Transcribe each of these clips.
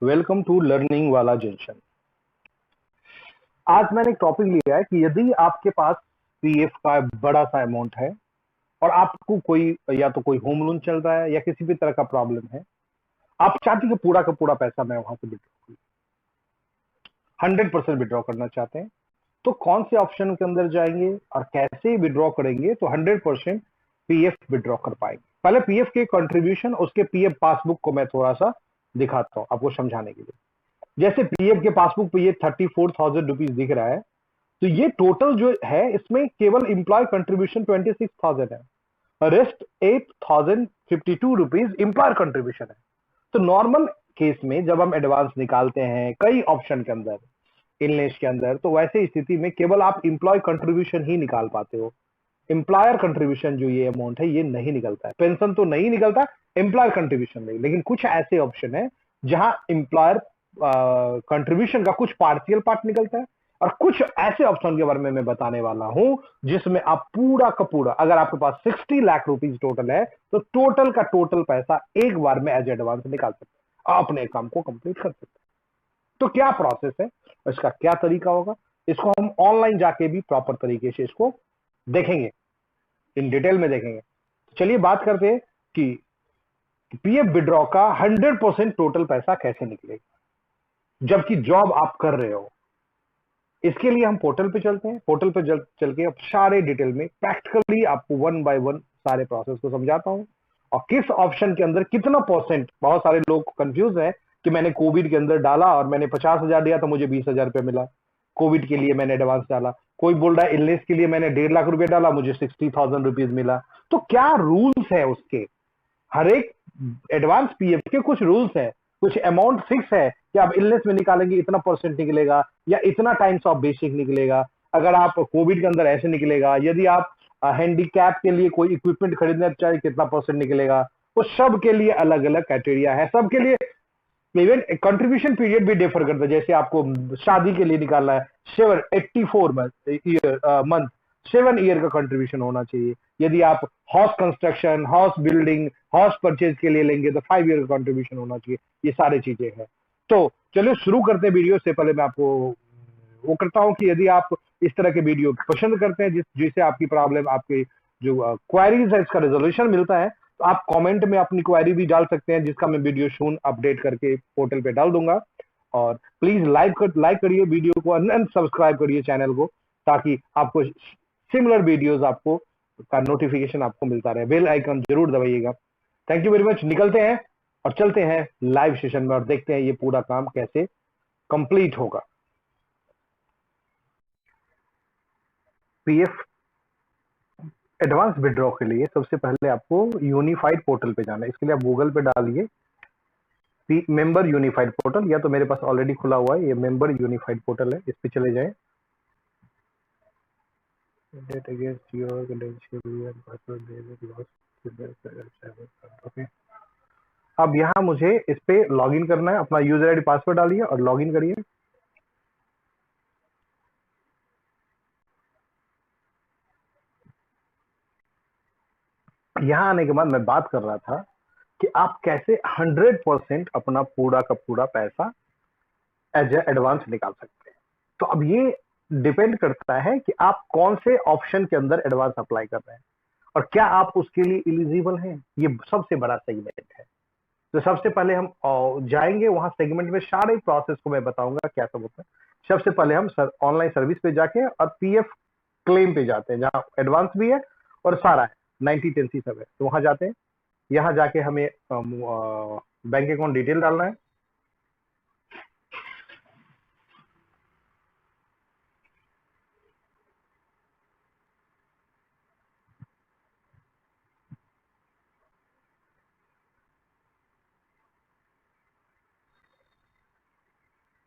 Welcome to learning वाला junction. आज मैंने एक टॉपिक लिया है कि यदि आपके पास पीएफ का बड़ा सा अमाउंट है और आपको कोई या तो कोई होम लोन चल रहा है या किसी भी तरह का प्रॉब्लम है, आप चाहते हैं कि पूरा का पूरा पैसा मैं वहां से विड्रॉ 100% विड्रॉ करना चाहते हैं, तो कौन से ऑप्शन के अंदर जाएंगे और कैसे विड्रॉ करेंगे तो 100% पीएफ विड्रॉ कर पाएंगे। पहले पीएफ के कंट्रीब्यूशन, उसके पीएफ पासबुक को मैं थोड़ा सा दिखाता हूं आपको समझाने के लिए। जैसे पीएफ के पासबुक पे ये 34,000 रुपीज दिख रहा है, तो ये टोटल जो है इसमें केवल एम्प्लॉय कंट्रीब्यूशन 26,000 है, रेस्ट 8,052 रुपीज एम्प्लॉयर कंट्रीब्यूशन है। तो नॉर्मल केस में जब हम एडवांस निकालते हैं कई ऑप्शन के अंदर, इनलेस के अंदर, तो वैसे स्थिति में केवल आप एम्प्लॉय कंट्रीब्यूशन ही निकाल पाते हो। एम्प्लॉयर कंट्रीब्यूशन जो ये अमाउंट है ये नहीं निकलता है। पेंशन तो नहीं निकलता, एम्प्लॉयर कंट्रीब्यूशन नहीं। लेकिन कुछ ऐसे ऑप्शन है जहां एम्प्लॉयर कंट्रीब्यूशन का कुछ पार्शियल पार्ट निकलता है, और कुछ ऐसे ऑप्शन के बारे में मैं बताने वाला हूं जिसमें आप पूरा का पूरा, अगर आपके पास 60 लाख रुपीज टोटल है, तो टोटल का टोटल पैसा एक बार में एज एडवांस निकाल सकते हैं, अपने काम को कंप्लीट कर सकते हैं। तो क्या प्रोसेस है, इसका क्या तरीका होगा, इसको हम ऑनलाइन जाके भी प्रॉपर तरीके से इसको देखेंगे, इन डिटेल में देखेंगे। चलिए बात करते हैं कि पीएफ विड्रॉ का 100% टोटल पैसा कैसे निकलेगा जबकि जॉब आप कर रहे हो। इसके लिए हम पोर्टल पे चलते हैं। पोर्टल पे चल के अब सारे डिटेल में प्रैक्टिकली आपको 1 बाय 1 सारे प्रोसेस को समझाता हूं, और किस ऑप्शन के अंदर कितना परसेंट। बहुत सारे लोग कंफ्यूज है कि मैंने कोविड के अंदर डाला और मैंने 50,000 दिया तो मुझे 20,000 रुपये मिला, कोविड के लिए मैंने एडवांस डाला। कोई बोल रहा है इलनेस के लिए मैंने 1.5 लाख रुपए डाला, मुझे 60,000 रुपीज मिला। तो क्या रूल्स है उसके, हर एक एडवांस पीएफ के कुछ रूल्स है, कुछ अमाउंट फिक्स है कि आप इलनेस में निकालेंगे इतना परसेंट निकलेगा या इतना टाइम्स ऑफ बेसिक निकलेगा। अगर आप कोविड के अंदर ऐसे निकलेगा, यदि आप हैंडीकैप के लिए कोई इक्विपमेंट खरीदना चाहे कितना परसेंट निकलेगा। वो सब के लिए अलग अलग क्राइटेरिया है, सबके लिए इवन कंट्रीब्यूशन पीरियड भी डिफर करता है। जैसे आपको शादी के लिए निकालना है 84 मंथ 7 ईयर का कंट्रीब्यूशन होना चाहिए। यदि आप house construction, house building, house purchase के लिए लेंगे तो 5 ईयर का कंट्रीब्यूशन होना चाहिए। ये सारी चीजें हैं। तो चलिए शुरू करते हैं। वीडियो से पहले मैं आपको वो करता हूं कि यदि आप इस तरह के वीडियो पसंद करते हैं जिससे आपकी प्रॉब्लम, आपकी जो क्वेरीज है इसका रेजोल्यूशन मिलता है, तो आप कमेंट में अपनी क्वेरी भी डाल सकते हैं, जिसका मैं वीडियो सून अपडेट करके पोर्टल पे डाल दूंगा। और प्लीज लाइक करिए वीडियो को, एंड सब्सक्राइब करिए चैनल को, ताकि आपको सिमिलर वीडियोस आपको का नोटिफिकेशन आपको मिलता रहे। बेल आइकन जरूर दबाइएगा। Thank you very much. निकलते हैं और चलते हैं लाइव सेशन में और देखते हैं ये पूरा काम कैसे कंप्लीट होगा। पीएफ एडवांस विड्रॉ के लिए सबसे पहले आपको यूनिफाइड पोर्टल पे जाना है। इसके लिए आप गूगल पे डालिए मेंबर यूनिफाइड पोर्टल, या तो मेरे पास ऑलरेडी खुला हुआ है, ये मेंबर यूनिफाइड पोर्टल है, इस पे चले जाएं। ओके, अब यहाँ मुझे इस पे लॉगिन करना है। अपना यूजर आईडी पासवर्ड डालिए और लॉगिन करिए। यहाँ आने के बाद मैं बात कर रहा था कि आप कैसे 100% अपना पूरा का पूरा पैसा एज ए एडवांस निकाल सकते हैं। तो अब ये डिपेंड करता है कि आप कौन से ऑप्शन के अंदर एडवांस अप्लाई कर रहे हैं और क्या आप उसके लिए एलिजिबल हैं। ये सबसे बड़ा सेगमेंट है। तो सबसे पहले हम जाएंगे वहां, सेगमेंट में सारे प्रोसेस को मैं बताऊंगा क्या सब होता है। सबसे पहले हम ऑनलाइन सर्विस पे जाके और पीएफ क्लेम पे जाते हैं, जहां एडवांस भी है और सारा है, 90-10 सब है। तो वहां जाते हैं। यहाँ जाके हमें बैंक अकाउंट डिटेल डालना है।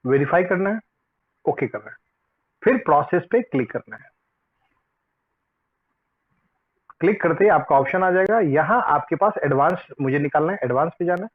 वेरीफाई करना है, ओके करना है, फिर प्रोसेस पे क्लिक करना है। क्लिक करते ही आपका ऑप्शन आ जाएगा। यहाँ आपके पास एडवांस मुझे निकालना है, एडवांस पे जाना है।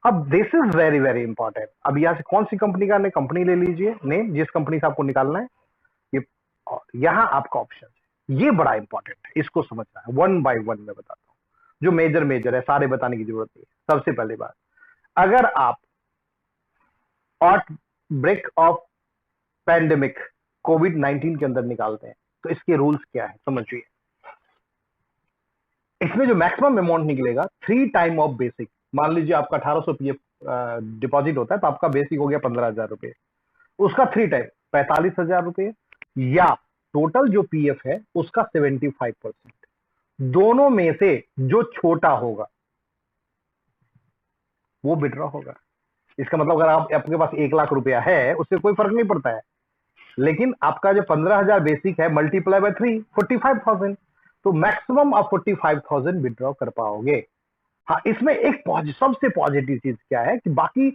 अब this is very very important. अब यहाँ से कौन सी कंपनी का कंपनी ले लीजिए, नेम जिस कंपनी से आपको निकालना है ये, और यहाँ आपका ऑप्शन है। ये बड़ा इंपॉर्टेंट है, इसको समझना है। 1 बाय 1 मैं बताता हूँ, जो मेजर मेजर है, सारे बताने की जरूरत नहीं है। सबसे पहली बात, अगर आप आउट ब्रेक ऑफ पैंडेमिक कोविड-19 के अंदर निकालते हैं। तो इसके रूल्स क्या है समझिए। इसमें जो मैक्सिमम अमाउंट निकलेगा 3 टाइम ऑफ बेसिक। मान लीजिए आपका 1800 पीएफ डिपॉजिट होता है तो आपका बेसिक हो गया 15,000 रुपए, उसका 3 टाइम 45,000 रुपए, या टोटल जो पीएफ है उसका 75%, दोनों में से जो छोटा होगा वो विड्रॉ होगा। इसका मतलब अगर आप आपके पास 1 लाख रुपया है उससे कोई फर्क नहीं पड़ता है, लेकिन आपका जो 15,000 बेसिक है मल्टीप्लाई बाय 3 45,000, तो मैक्सिमम आप 45,000 विड्रॉ कर पाओगे। हाँ, इसमें एक सबसे पॉजिटिव चीज क्या है कि बाकी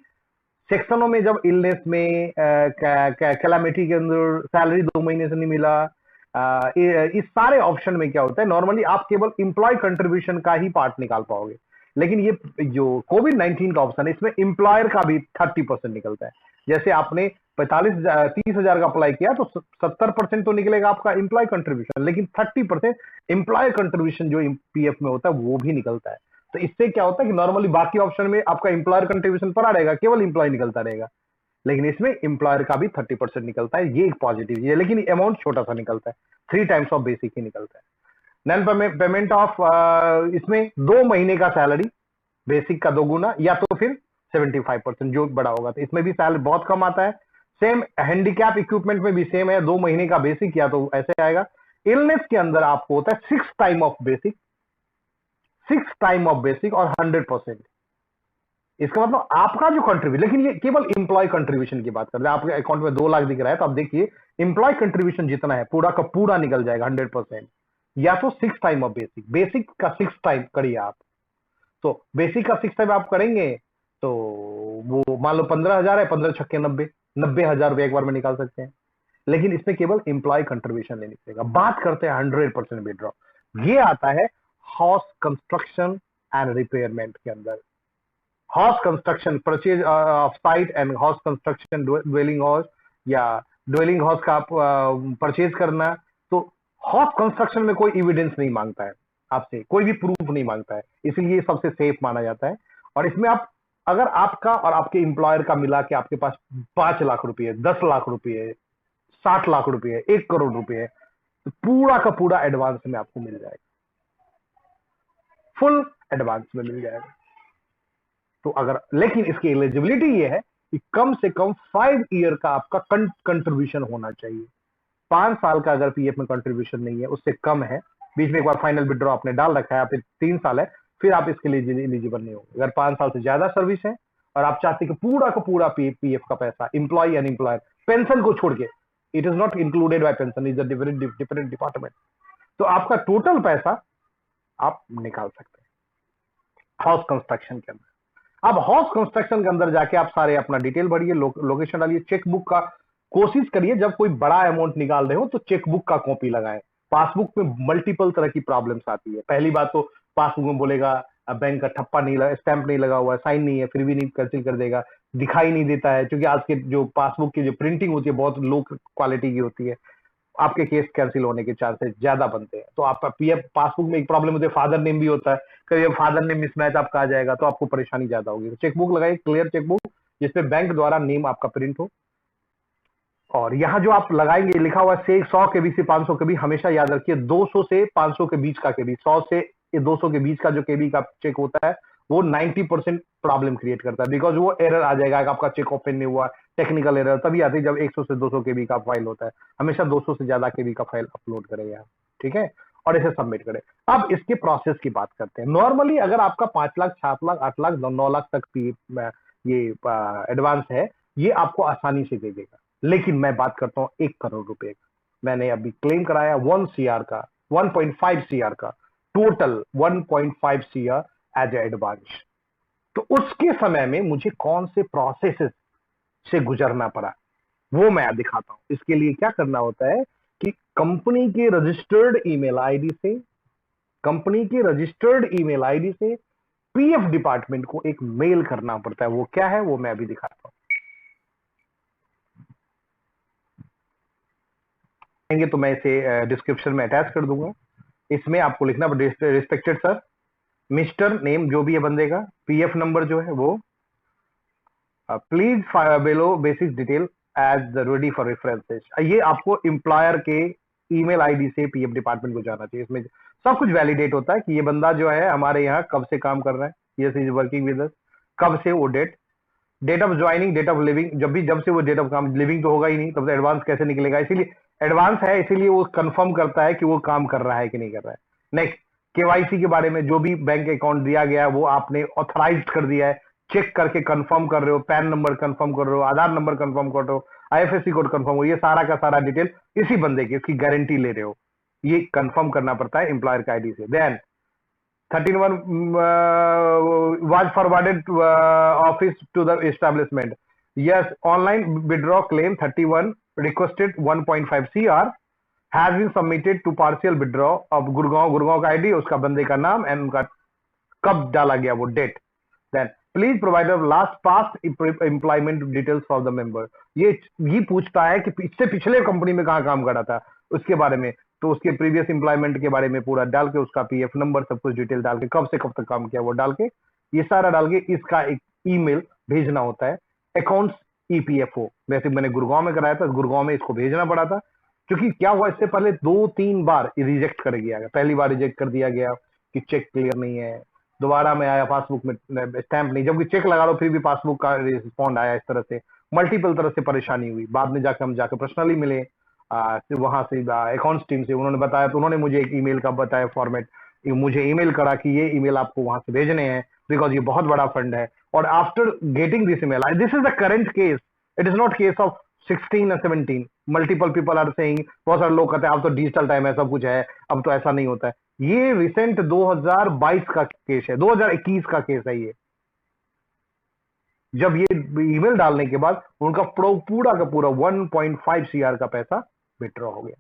सेक्शनों में जब इलनेस में कैलामिटी के अंदर सैलरी 2 महीने से नहीं मिला, इस सारे ऑप्शन में क्या होता है, नॉर्मली आप केवल इंप्लॉय कंट्रीब्यूशन का ही पार्ट निकाल पाओगे, लेकिन ये जो कोविड-19 का ऑप्शन है इसमें इंप्लॉयर का भी 30% निकलता है। जैसे आपने 30,000 का अप्लाई किया तो 70% तो निकलेगा आपका इंप्लॉय कंट्रीब्यूशन, लेकिन 30% इंप्लॉय कंट्रीब्यूशन जो पीएफ में होता है वो भी निकलता है। तो इससे क्या होता है कि नॉर्मली बाकी ऑप्शन में आपका इंप्लॉयर कंट्रीब्यूशन पड़ा रहेगा, केवल इंप्लॉय निकलता रहेगा, लेकिन इसमें इंप्लॉयर का भी 30% निकलता है। ये एक पॉजिटिव है, लेकिन अमाउंट छोटा सा निकलता है, 3 टाइम्स ऑफ बेसिक ही निकलता है। नॉन पेमेंट ऑफ इसमें 2 महीने का सैलरी बेसिक का 2 गुना, या तो फिर 75% जो बड़ा होगा, तो इसमें भी सैलरी बहुत कम आता है। सेम हैंडीकैप इक्विपमेंट में भी सेम है, 2 महीने का बेसिक या तो ऐसे आएगा। इलनेस के अंदर आपको होता है 6 time of basic, 6 time of basic और 100%। इसका मतलब आपका जो कंट्रीब्यूशन, लेकिन ये केवल इंप्लॉय कंट्रीब्यूशन की बात कर रहे हैं। आपके अकाउंट में 2 लाख दिख रहा है तो आप देखिए इंप्लॉय कंट्रीब्यूशन जितना है पूरा का पूरा निकल जाएगा 100%, या तो 6 टाइम ऑफ बेसिक, बेसिक का 6 टाइम करिए आप, तो बेसिक का 6 टाइम आप करेंगे तो वो मान लो 15,000 है, 15 छक्के 90,000 रुपए एक बार में निकाल सकते हैं, लेकिन इसमें केवल इंप्लॉय कंट्रीब्यूशन नहीं निकलेगा। बात करते हैं 100% विड्रॉ, ये आता है हाउस कंस्ट्रक्शन एंड रिपेयरमेंट के अंदर। House construction purchase of site and house construction dwelling house, या ड्वेलिंग हाउस का परचेज करना, तो हाउस कंस्ट्रक्शन में कोई एविडेंस नहीं मांगता है आपसे, कोई भी प्रूफ नहीं मांगता है, इसलिए ये सबसे सेफ माना जाता है। और इसमें आप अगर आपका और आपके एम्प्लॉयर का मिला के आपके पास 5 लाख रुपए, 10 लाख रुपए, 60 लाख रुपए, 1 करोड़ रुपए, तो पूरा का पूरा एडवांस में आपको मिल जाएगा, फुल एडवांस में मिल जाएगा। तो अगर, लेकिन इसकी एलिजिबिलिटी ये है कि कम से कम 5 ईयर का आपका कंट्रीब्यूशन होना चाहिए। 5 साल का अगर पीएफ में कंट्रीब्यूशन नहीं है, उससे कम है, बीच में एक बार फाइनल विड्रॉ आपने डाल रखा है, फिर 3 साल है, फिर आप इसके लिए एलिजिबल नहीं होंगे। अगर 5 साल से ज्यादा सर्विस है और आप चाहते हैं कि पूरा का पूरा पीएफ का पैसा इंप्लॉय एंड एम्प्लॉयर, पेंशन को छोड़ के, it is not included by pension, is a different department, तो आपका टोटल पैसा आप निकाल सकते हैं हाउस कंस्ट्रक्शन के अंदर। अब हाउस कंस्ट्रक्शन के अंदर जाके आप सारे अपना डिटेल भरिए, लोकेशन डालिए, चेकबुक का कोशिश करिए जब कोई बड़ा अमाउंट निकाल रहे हो तो चेकबुक का कॉपी लगाएं। पासबुक में मल्टीपल तरह की प्रॉब्लम्स आती है। पहली बात तो पासबुक में बोलेगा बैंक का ठप्पा नहीं लगा, स्टैंप नहीं लगा हुआ है, साइन नहीं है, फिर भी नहीं कैंसिल कर देगा, दिखाई नहीं देता है, क्योंकि आज के जो पासबुक की जो प्रिंटिंग होती है बहुत लो क्वालिटी की होती है, आपके केस कैंसिल होने के चांसेस ज्यादा बनते हैं। तो आपका पीएफ पासबुक में एक प्रॉब्लम होती है, फादर नेम भी होता है, कभी फादर नेम मिसमैच आपका आ जाएगा तो आपको परेशानी ज्यादा होगी। तो चेकबुक लगाइए, क्लियर चेकबुक जिसपे बैंक द्वारा नेम आपका प्रिंट हो। और यहाँ जो आप लगाएंगे लिखा हुआ है 100 के बी से 500 के बी, हमेशा याद रखिए 200 से 500 के बीच का केबी, 100 से 200 के बीच का जो केबी का चेक होता है वो 90% प्रॉब्लम क्रिएट करता है, बिकॉज वो एरर आ जाएगा, आपका चेक ओपन नहीं हुआ, टेक्निकल एरर तभी आती है जब 100 से 200 केबी का फाइल होता है। हमेशा 200 से ज्यादा केबी का फाइल अपलोड करें आप, ठीक है, और इसे सबमिट करें। अब इसके प्रोसेस की बात करते हैं। नॉर्मली अगर आपका 5 लाख, 7 लाख, 8 लाख, 9 लाख तक ये एडवांस है, ये आपको आसानी से दे देगा, लेकिन मैं बात करता हूँ 1 करोड़ रुपए का। मैंने अभी क्लेम कराया 1 सीआर का, 1.5 सीआर का, टोटल 1.5 सीआर एज एडवांस। तो उसके समय में मुझे कौन से प्रोसेस से गुजरना पड़ा वो मैं दिखाता हूं। इसके लिए क्या करना होता है कि कंपनी के रजिस्टर्ड ईमेल आईडी से, कंपनी के रजिस्टर्ड ईमेल आईडी से पीएफ डिपार्टमेंट को एक मेल करना पड़ता है। वो क्या है वो मैं अभी दिखाता हूं, तो मैं इसे डिस्क्रिप्शन में अटैच कर दूंगा। इसमें आपको लिखना रिस्पेक्टेड सर, मिस्टर नेम जो भी है बंदे का, पीएफ नंबर जो है वो please below basic detail as ready for references. ये आपको एम्प्लॉयर के ईमेल आईडी से पीएफ डिपार्टमेंट को जाना चाहिए। इसमें सब कुछ वैलिडेट होता है कि ये बंदा जो है हमारे यहाँ कब से काम कर रहा है, yes is working with us, कब से वो date of joining, date of living, जब से वो डेट ऑफ काम, लिविंग तो होगा ही नहीं, तब से एडवांस कैसे निकलेगा। इसीलिए एडवांस है, इसीलिए वो कंफर्म करता है कि वो काम कर रहा है कि नहीं कर रहा है। नेक्स्ट, केवाईसी के बारे में, जो भी बैंक अकाउंट दिया गया है वो आपने ऑथराइज कर दिया है, चेक करके कंफर्म कर रहे हो, पैन नंबर कंफर्म कर रहे हो, आधार नंबर कंफर्म कर रहे हो, आईएफएससी कोड कंफर्म हो, ये सारा का सारा डिटेल इसी बंदे की, इसकी गारंटी ले रहे हो, ये कंफर्म करना पड़ता है एम्प्लॉयर का आईडी से। Then 13 was forwarded to office to the establishment. Yes, online withdraw claim 31 requested 1.5 CR has been submitted to partial withdraw of Gurgaon का आईडी, उसका बंदे का नाम एंड उनका कब डाला गया वो date. Then please provide last past employment details for the member. ये पूछता है कि इससे पिछले कंपनी में कहाँ काम करा था उसके बारे में, तो उसके प्रीवियस एम्प्लॉयमेंट के बारे में पूरा डाल के, उसका पीएफ नंबर सब कुछ डिटेल डाल के, कब से कब तक काम किया वो डाल के, ये सारा डाल के इसका एक ईमेल भेजना होता है अकाउंट्स ईपीएफओ। वैसे मैंने गुड़गांव में कराया था, गुड़गांव में इसको भेजना पड़ा था, क्योंकि क्या हुआ इससे पहले 2-3 बार रिजेक्ट कर गया। पहली बार रिजेक्ट कर दिया गया कि चेक क्लियर नहीं है, दोबारा में आया पासबुक में स्टैंप नहीं, जबकि चेक लगा लो फिर भी पासबुक का रिस्पॉन्ड आया। इस तरह से मल्टीपल तरह से परेशानी हुई। बाद में जाकर हम जाकर पर्सनली मिले वहां से अकाउंट्स टीम से, उन्होंने बताया, तो उन्होंने मुझे एक ईमेल का बताया फॉर्मेट, मुझे ईमेल करा कि ये ईमेल आपको वहां से भेजने हैं बिकॉज ये बहुत बड़ा फंड है। और after getting this email, this is the current case, it is not case of 16 और 17। मल्टीपल पीपल आर सेइंग, बहुत सारे लोग कहते हैं अब तो डिजिटल टाइम है, सब कुछ है, अब तो ऐसा नहीं होता है। ये रिसेंट 2022 का केस है, 2021 का केस है ये। जब ये ईमेल डालने के बाद उनका पूरा का पूरा 1.5 CR का पैसा विड्रॉ हो गया।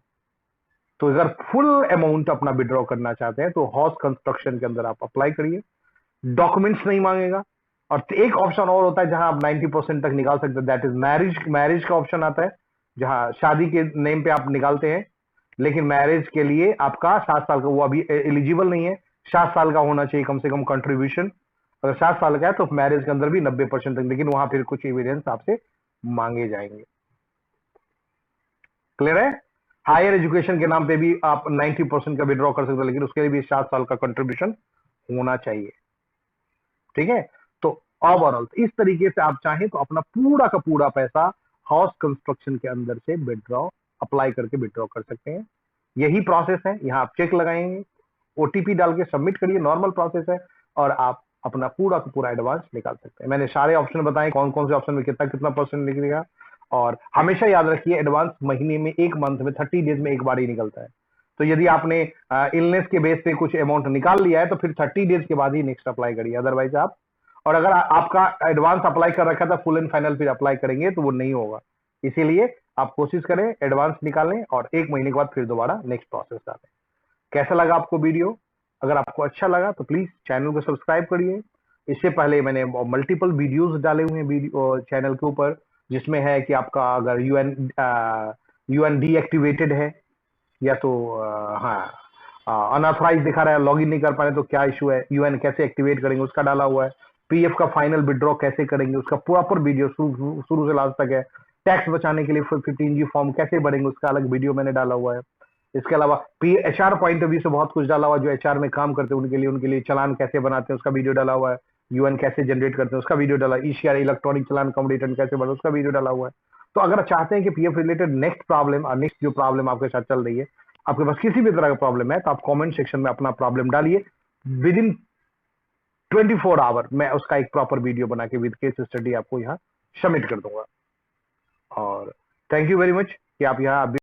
तो अगर फुल अमाउंट अपना विड्रॉ करना चाहते हैं तो हाउस कंस्ट्रक्शन के अंदर आप अप्लाई करिए, डॉक्यूमेंट्स नहीं मांगेगा। और एक ऑप्शन और होता है जहां आप 90% तक निकाल सकते हैं, दैट इज मैरिज का ऑप्शन आता है, जहां शादी के नेम पे आप निकालते हैं, लेकिन मैरिज के लिए आपका 7 साल का, वो अभी एलिजिबल नहीं है, 7 साल का होना चाहिए कम से कम कंट्रीब्यूशन। अगर 7 साल का है तो मैरिज के अंदर भी 90% तक, लेकिन वहां फिर कुछ एविडेंस आपसे मांगे जाएंगे। क्लियर है? हायर एजुकेशन के नाम पे भी आप 90% का विड्रॉ कर सकते हो, लेकिन उसके लिए भी 7 साल का कंट्रीब्यूशन होना चाहिए। ठीक है? तो ओवरऑल इस तरीके से आप चाहें तो अपना पूरा का पूरा पैसा हाउस कंस्ट्रक्शन के अंदर से विड्रॉ अप्लाई करके विड्रॉ कर सकते हैं। यही प्रोसेस है, यहाँ आप चेक लगाएंगे, ओटीपी डाल के सबमिट करिए, नॉर्मल प्रोसेस है, और आप अपना पूरा का पूरा एडवांस निकाल सकते हैं। मैंने सारे ऑप्शन बताए, कौन कौन से ऑप्शन में कितना कितना परसेंट निकलेगा। और हमेशा याद रखिए, एडवांस महीने में, एक मंथ में 30 डेज में एक बार ही निकलता है। तो यदि आपने इलनेस के बेस पे कुछ अमाउंट निकाल लिया है तो फिर 30 डेज के बाद ही नेक्स्ट अप्लाई करिए, अदरवाइज आप, और अगर आपका एडवांस अप्लाई कर रखा था, फुल एंड फाइनल फिर अप्लाई करेंगे तो वो नहीं होगा। इसीलिए आप कोशिश करें एडवांस निकालें और 1 महीने के बाद फिर दोबारा नेक्स्ट प्रोसेस डालें। कैसा लगा आपको वीडियो? अगर आपको अच्छा लगा तो प्लीज चैनल को सब्सक्राइब करिए। इससे पहले मैंने मल्टीपल वीडियोस डाले हुए हैं वीडियो चैनल के ऊपर, जिसमें है कि आपका अगर यूएन डीएक्टिवेटेड है या तो अनऑथराइज दिखा रहा है, लॉगिन नहीं कर पा रहे तो क्या इशू है, यूएन कैसे एक्टिवेट करेंगे उसका डाला हुआ है। पीएफ का फाइनल विड्रॉ कैसे करेंगे उसका प्रॉपर वीडियो शुरू से लास्ट तक है। टैक्स बचाने के लिए 15G फॉर्म कैसे भरेंगे उसका अलग वीडियो मैंने डाला हुआ है। इसके अलावा एचआर पॉइंट ऑफ व्यू से बहुत कुछ डाला हुआ है, जो एचआर में काम करते हैं उनके लिए चालान कैसे बनाते हैं उसका वीडियो डाला हुआ है, यूएन कैसे जनरेट करते हैं उसका वीडियो डाला, ईसीआर इलेक्ट्रॉनिक चालान कम रिटर्न कैसे बना उसका वीडियो डाला हुआ है। तो अगर चाहते हैं कि पीएफ रिलेटेड नेक्स्ट प्रॉब्लम और नेक्स्ट जो प्रॉब्लम आपके साथ चल रही है, आपके पास किसी भी तरह का प्रॉब्लम है, तो आप कमेंट सेक्शन में अपना प्रॉब्लम डालिए, विद इन 24 आवर मैं उसका एक प्रॉपर वीडियो बना के विद केस स्टडी आपको यहाँ सबमिट कर दूंगा। और थैंक यू वेरी मच कि आप यहाँ